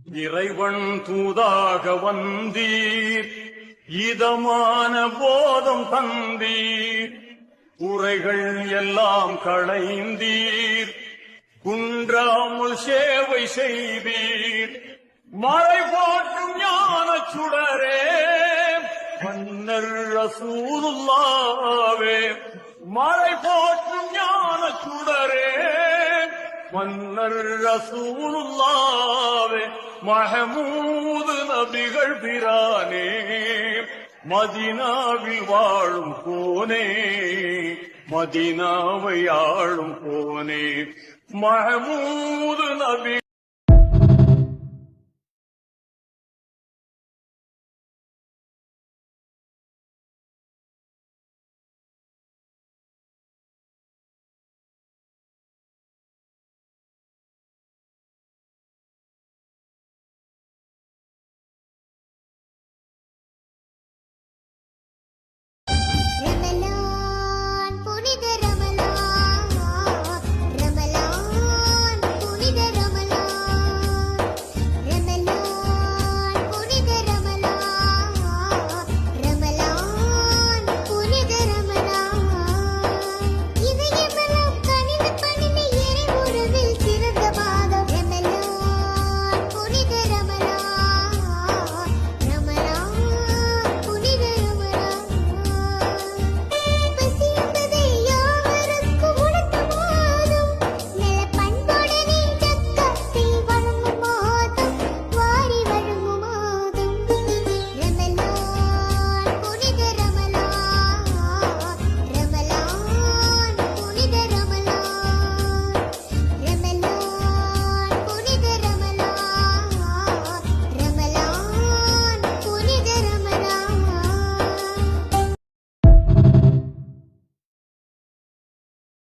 இறைவன் தூதாக வந்தீர், இதமான போதம் தந்தீர், உரைகள் எல்லாம் களைந்தீர், குன்றாமல் சேவை செய்தீர், மறை போற்றும் ஞான சுடரே மன்னர் ரசூலுல்லாவே, மறை போற்றும் ஞான சுடரே மன்னர் ரசூலுல்லாவே, மஹமூது நபிகள் பிரானே, மதீனாவில் வாழும் கோனே, மதீனாவை ஆளும் கோனே, மஹமூது நபி